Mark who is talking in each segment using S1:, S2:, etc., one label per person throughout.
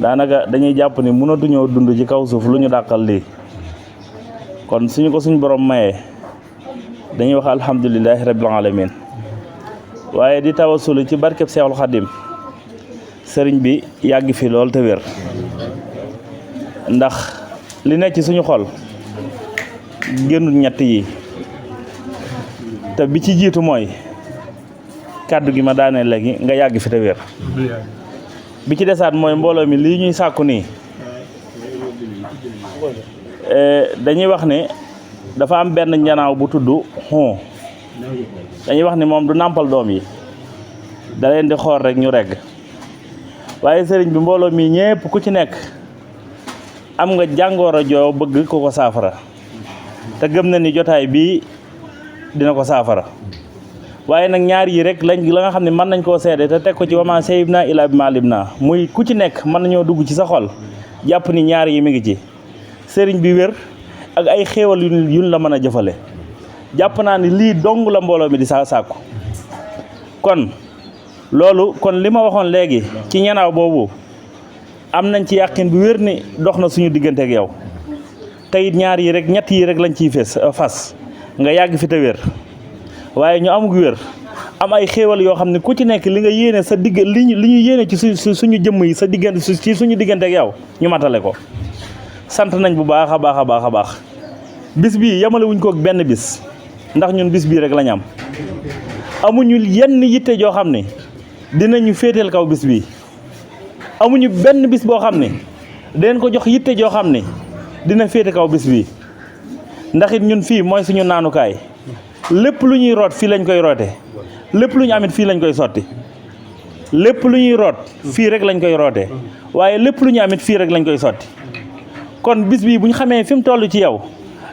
S1: daanaka dañuy jàpp ni mënatuñoo dund ci kaw suuf lu ñu dàqal lii kon suñu ko suñu borom mayee dañuy wax alhamdulilahi rabbil alamin waaye di tawasulu ci barkeb Seexul Xadim sëriñ bi yàgg fi lool te wér ndax li nekk ci suñu xol génnul ñett yi te bi ci jiitu mooy kàddu gi ma daanee léegi nga yàgg fi te wér bi ci desaat mooy mbooloo mi lii ñuy sàkku nii dañuy wax ne dafa am benn njanaaw bu tudd xon dañuy wax ni moom du nàmpal doom yi da leen di xool rek ñu regg waaye sëriñ bi mbooloo mi ñépp ku ci nekk am nga jàngooro joo bëgg ko ko saafara te gëm na ni jotaay bii dina ko saafara waaye nag ñaar yi rek lañ la nga xam ne mën nañ koo seede te teg ko ci wama sayib naa ilaa bi maalim naa muy ku ci nekk mën nañoo dugg ci sa xol jàpp ni ñaar yi mi ngi ci sëriñ bi wér ak ay xéewal yuñ la mën a jëfale jàpp naa ni lii dong la mbooloo mi di sàkku kon loolu kon li ma waxoon léegi ci ñanaaw boobu am nañ ci yàqin bu wér ni dox na suñu diggante ak yow te it ñaar yi rek ñett yi rek lañ ciy fas nga yàgg fi te wér waaye ñu amug wér am ay xéewal yoo xam ne ku ci nekk li nga yéene sa digg li ñu yéene ci suñu jëmm yi sa diggante ci suñu diggante ak yow ñu matale ko sant nañ bu baax a baax a baax a baax bis bii yamale wuñ ko ak benn bis ndax ñun bis bii rek lañ am amuñu yenn yitte joo xam ne dinañu féeteel kaw bis bii amuñu benn bis boo xam ne dinañ ko jox yitte joo xam ne dina féete kaw bis bii ndax it ñun fii mooy suñu naanukaay lépp lu ñuy root fii lañ koy roote lépp lu ñu amit fii lañ koy sotti lépp lu ñuy root fii rek lañ koy roote waaye lépp lu ñu amit fii rek lañ koy sotti kon bis bii bu ñu xamee fi mu toll ci yow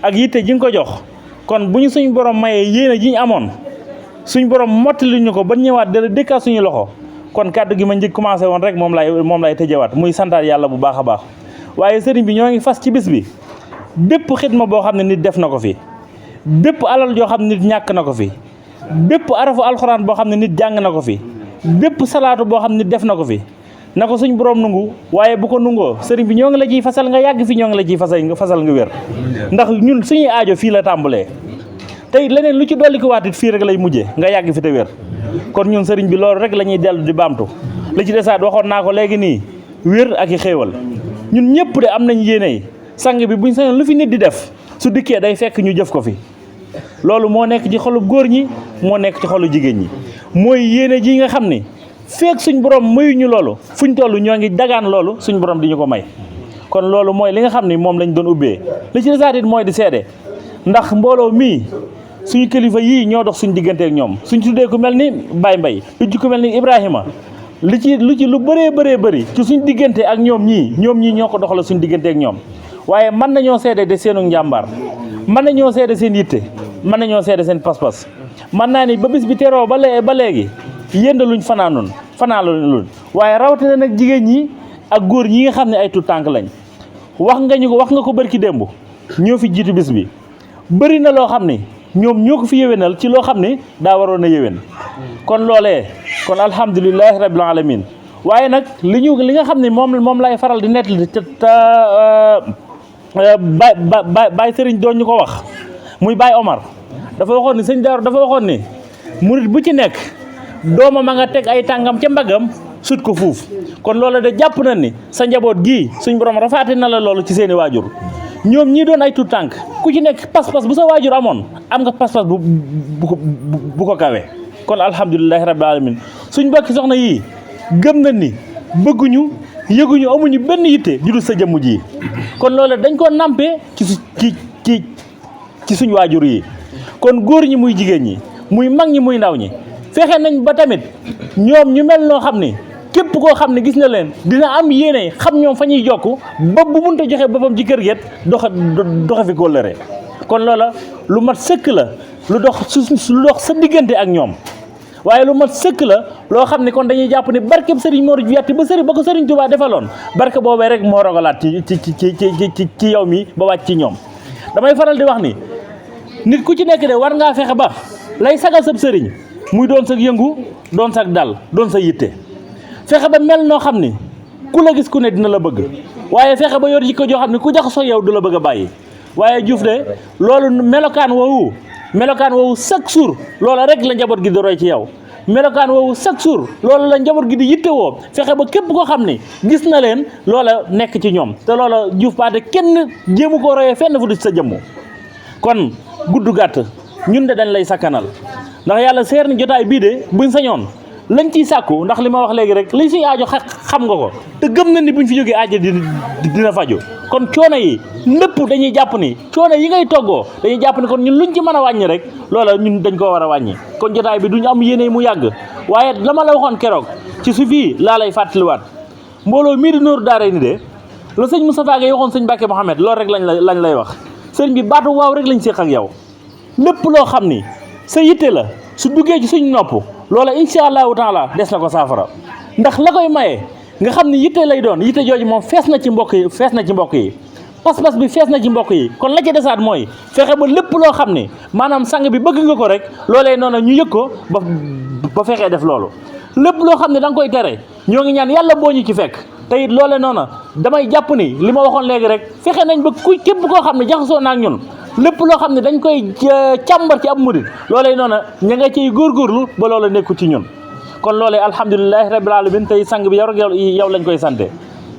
S1: ak yitte ji nga ko jox kon bu ñu suñu borom mayee yéene ji ñu amoon suñu borom mottali ñu ko ba ñëwaat dala dëkkaat suñu loxo kon kàddu gi ma njëkk commencé woon rek moom lay tëjewaat muy santaat yàlla bu baax a baax waaye sëriñ bi ñoo ngi fas ci bis bi bépp xidma boo xam ne nit def na ko fi bépp alal joo xam ne nit ñàkk na ko fi bépp arafu alxuraan boo xam ne nit jàng na ko fi bépp salaatu boo xam ne nit def na ko fi na ko suñ borom nungu waaye bu ko nungoo sëriñ bi ñoo ngi la ciy fasal nga yàgg fi ñoo ngi la ciy fasal nga wér ndax ñun suñuy aajo fii la tàmbalee tey leneen lu ci dolli ko waatit fii rek lay mujjee nga yàgg fi te wér kon ñun sëriñ bi loolu rek la ñuy dellu di baamtu li ci desaat waxoon naa ko léegi nii wér ak i xéewal ñun ñëpp de am nañ yéene sang bi buñ sañoon lu fi nit di def su dikkee day fekk ñu jëf ko fi loolu moo nekk ci xolu góor ñi moo nekk ci xolu jigéen ñi mooy yéene ji nga xam ni feek suñ borom mayuñu loolu fuñ toll ñoo ngi dagaan loolu suñ borom di ñu ko may kon loolu mooy li nga xam ni moom lañ doon ubbee li ci desaat it mooy di seede ndax mbooloo mii suñu kilifa yii ñoo dox suñ diggante ak ñoom suñ tuddee ku mel ni Baye Mbaye lu ci ku mel ni Ibrahima lu bëree bëri ci suñ diggante ak ñoom ñii ñoo ko doxal suñ diggante ak ñoom waaye mën nañoo seede de seenu njàmbaar mën nañoo seede seen yitte mën nañoo seede seen pas-pas mën naa ni ba bis bi teroo ba léegi yëndaluñ fanaaluñ waaye rawatina nag jigéen ñi ak góor ñi nga xam ne ay tuut tànk lañ wax nga ko bërki démb ñoo fi jiitu bis bi bëri na loo xam ne ñoom ñoo ko fi yéwénal ci loo xam ne daa waroon a yéwén kon loolee kon alhamdulilahi rabbil alamin waaye nag li nga xam ne moom lay faral di nettali te Baye Sëriñ doon ñu ko wax muy Baye Omar dafa waxoon ni sëñ Daaru dafa waxoon ni murit bu ci nekk doomam a nga teg ay tàngam ca mbagam sut ko fuuf kon loolu de jàpp na ni sa njaboot gii suñ borom rafaati na la loolu ci seeni waajur ñoom ñii doon ay tuut tànk ku ci nekk pas-pas bu sa waajur amoon am nga pas-pas bu ko kawee kon alhamdulilahi rabbil alamin suñ bokki soxna yii gëm na ni bëgguñu yëguñu amuñu benn yitte ju dul sa jëmm ji kon loolu dañ koo nampee ci suñ waajur yi kon góor ñi muy jigéen ñi muy mag ñi muy ndaw ñi fexe nañ ba tamit ñoom ñu mel noo xam ni képp koo xam ne gis na leen dina am yéene xam ñoom fa ñuy jokk ba bu mënta joxe boppam ci kër gi doxe fi kóllëre kon loola lu mat sëkk la lu dox sa diggante ak ñoom waaye lu mat sëkk la loo xam ne kon dañuy jàpp ne barkeb sëriñ Mor Yatti ba ko sëriñ Touba defaloon barke boobee rek moo rogalaat ci yow mi ba wàcc ci ñoom. damay faral di wax ni nit ku ci nekk de war ngaa fexe ba lay sagal sab sëriñ muy doon sa yëngu doon sa dal doon sa yitte fexe ba mel noo xam ni ku la gis ku ne dina la bëgg waaye fexe ba yor jikko joo xam ne ku jaxasoo yow du la bëgg a bàyyi waaye Diouf de loolu melokaan woowu chaque jour loola rek la njaboot gi di roy ci yow melokaan woowu chaque jour loolu la njaboot gi di yittewoo fexe ba képp koo xam ne gis na leen loola nekk ci ñoom te loola Diouf Pathé kenn jéemu koo royee fenn fu du sa jëmmu kon gudd gàtt ñun de dañ lay sakkanal ndax yàlla seer ni jotaay bii de buñ sañoon lañ ciy sàkku ndax li ma wax léegi rek li suy aajo xam nga ko te gëm na ni buñ fi jógee aajo dina faju kon coono yi lépp dañuy jàpp ni coono yi ngay toggoo dañuy jàpp ni kon ñun luñ ci mën a wàññi rek loola ñun dañ koo war a wàññi kon jotaay bi duñu am yéene mu yàgg waaye la ma la waxoon keroog ci su fii laa lay fàttaliwaat mbooloo mii di Nooru Daarayni de la sëñ Moustapha Gueye waxoon sëñ Mbacke Mouhamed loolu rek lañ lay wax sëñ bi baatu waaw rek lañ séq ak yow lépp loo xam ni sa yitte la su duggee ci suñ nopp loola incha allahu taala des na ko saafara ndax la koy maye nga xam ni yitte lay doon yitte jooju moom fees na ci mbokk yi pas-pas bi fees na ci mbokk yi kon la ci desaat mooy fexe ba lépp loo xam ne maanaam sang bi bëgg nga ko rek loolee noonu ñu yëg ko ba fexee def loolu lépp loo xam ne da nga koy tere ñoo ngi ñaan yàlla boo ñu ci fekk te it loolee noonu damay jàpp ni li ma waxoon léegi rek fexe nañ ba képp koo xam ne jaxasoo na ak ñun lépp loo xam ne dañ koy càmbar ci ab murid loolee noonu ña nga ciy góorgóorlu ba loola nekku ci ñun kon loolee alhamdulilahi rabbil alamin tey sang bi yow lañ koy sante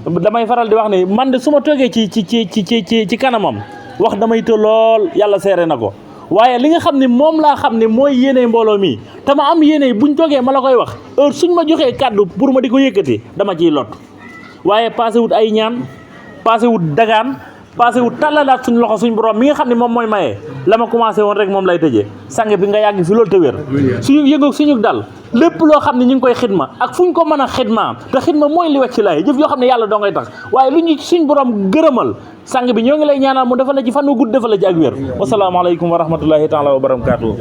S1: damay faral di wax ne man de su ma toogee ci kanamam wax damay të lool yàlla seere na ko waaye li nga xam ne moom laa xam ne mooy yéene mbooloo mi te ma am yéene buñ toogee ma la koy wax heure suñ ma joxee kàddu pour ma di ko yëkkati dama ciy lot waaye passé wut ay ñaan passé wut dagaan passé wut tàllalaat suñ loxo suñ borom mi nga xam ne moom mooy maye la ma commencé woon rek moom lay tëjee sang bi nga yàgg fi loolu te wér suñu yëgoog suñu dal lépp loo xam ne ñu ngi koy xidma ak fu ñu ko mën a xidma te xidma mooy li wecc laay jëf yoo xam ne yàlla doo ngay tax waaye lu ñu suñ borom gërëmal sang bi ñoo ngi lay ñaanal mu defal la ci fan wu gudd defal la ci ak wér wasalaamaaleykum wa rahmatullahi taala wa barakaatu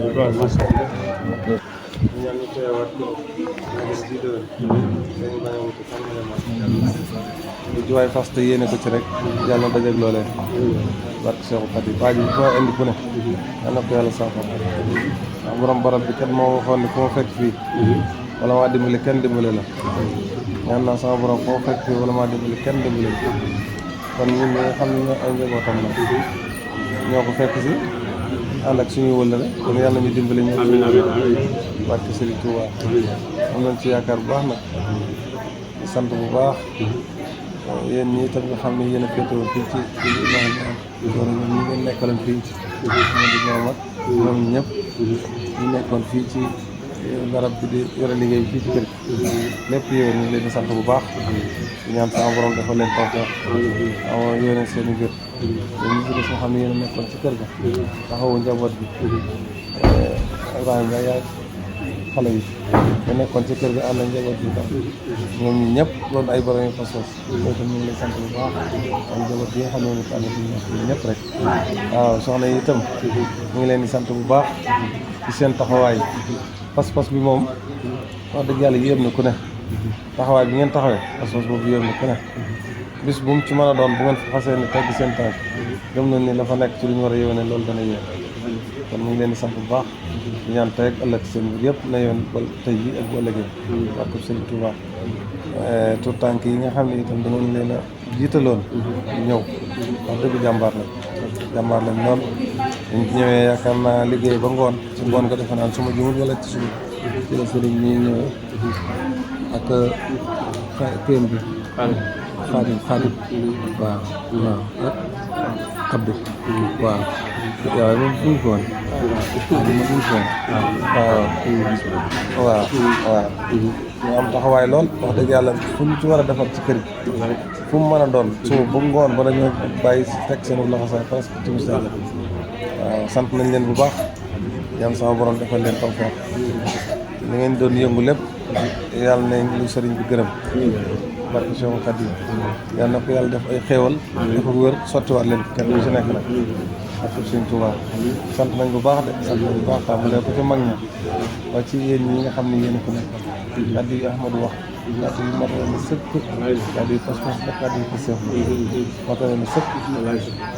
S2: ci waay fas te yéene ko ci rek yàlla na dajeeg loolee barke Seexu Xaadim waa ji foo indi ku ne yal na ko yàlla saafara ndax borom barab bi kenn moo waxoon ne fu ma fekk fii wala maa dimbali kenn dimbali la ñaan naa sama borom fu ma fekk fii wala maa dimbali kenn dimbali la kon ñun ñi nga xam ne ñoo ay njabootam la ñoo ko fekk si ànd ak suñuy wëllëre kon yàlla ñu dimbali ñu barke Sëriñ Tuubaa am nañ ci yaakaar bu baax nag di sant bu baax yéen ñii tam nga xam ne yéen a féetewoon fii ci loolu ñoom ñi ngeen nekkaloon fii ci ñoom ak ñoom ñëpp ñu nekkoon fii ci barab bi di yore liggéey fii ci kër gi lépp yéen ñu ngi leen di sant bu baax di ñaan sama borom dafa leen tawfeex amoo yéene seen i mbir ñun ñu gis nga xam ne yéen a nekkoon ci kër ga taxawu njaboot bi Ibrahima yaay xale yi ñu nekkoon ci kër ga ànd ak njaboot bi tam ñoom ñi ñëpp loolu ay borom yu fas loolu tam ñu ngi lay sant bu baax ak njaboot bi nga xam ne moom it ànd ak ñëpp rek waaw soxna yi itam ñu ngi leen di sant bu baax ci seen taxawaay pas-pas bi moom wax dëgg yàlla yéem na ku ne taxawaay bi ngeen taxawee pas-pas boobu yéem na ku ne bis bu mu ci mën a doon bu ngeen fa xasee ni tegg seen tànk gëm nañ ni la fa nekk ci lu ñu war a yéwéne loolu dana yéen kon ñu ngi leen di sant bu baax di ñaan tey ak ëllëg seen mbir yëpp na yoon ba tey jii ak bu ëllëgee barke Sëriñ Tuubaa tout tànk yi nga xam ne itam dangeen leen a jiitaloon di ñëw wax dëgg jàmbaar lañ noonu ñu ñëwee yaakaar naa liggéey ba ngoon ci ngoon nga defe naan suma jumul wala ci suñu ci la sëriñ ñi ñëwee ak kéem bi Xaadim waaw ak Abdou waaw waaw moom fu ñu ko woon waaw ñu am taxawaay lool wax dëgg yàlla fu ñu ci war a defar ci kër gi fu mu mën a doon suba ba ngoon ba dañoo bàyyi teg seen loxo sax presque ci mistère waaw sant nañ leen bu baax ñaan sama borom defal leen tawfeex li ngeen doon yëngu lépp yàlla nañ lu sëriñ bi gërëm barke Seexu Xaadim yàlla na ko yàlla def ay xéewal dafa wër sottiwaat leen kenn ku ci nekk nag ak Sëriñ Tuubaa sant nañ bu baax de sant nañ bu baax tàmbalee ko ci mag ña waaye ci yéen ñi nga xam ne yéen a ko nekk kàddu yi Ahmadou wax kàddu yi matale na sëkk kàddu yi pas-pas la kàddu yi pasef matale na sëkk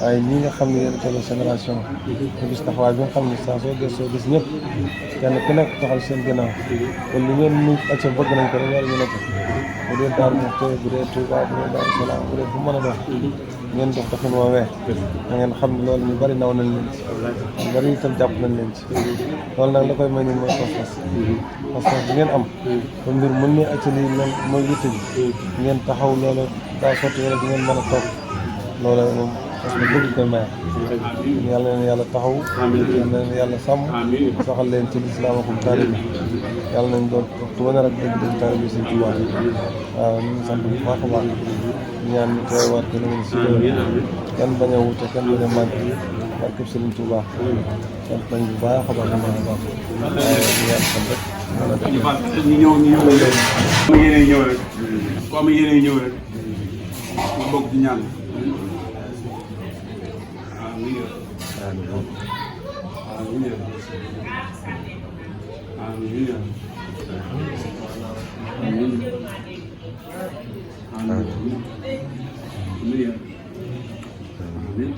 S2: waaye ñi nga xam ne yéen toll génération ñu gis taxawaay bi nga xam ne saa soo gis ñëpp kenn ku nekk taxal seen ginnaaw kon li ngeen ñu acca bëgg nañ ko rek war ñu nekk bu dee Daaru Muxti bu dee Touba bu dee Daaru Salaam bu dee fu mën a dox ngeen dox doxin woowee da ngeen xam ne loolu ñu bari naw nañ leen ci ñu bari itam jàpp nañ leen ci loolu nag la koy may ni mooy pas-pas pas-pas bi ngeen am ba mbir mën ne acca lii loolu mooy yitte ji ngeen taxaw loolu daa sotti wala di ngeen mën a toog loolu moom parce que bëgg koy maye yàlla na leen yàlla taxaw yàlla na leen yàlla sàmm saxal leen ci lislaam akum taalibe yàlla nañ doon waxtu wane rek dëgg taalibe Sëriñ Tuubaa waaw ñu ngi sant bu baax a baax ñaan ñu teewaat ko nañu si kenn bañ a wute kenn bañ a manqué barkeb Sëriñ Tuubaa sant nañ bu baax a baax a baax waaw ñu yàlla sant rek
S3: ñu ñëw am yéene ñëw rek ku am yéene ñëw rek ñu bokk ci ñaan Amin.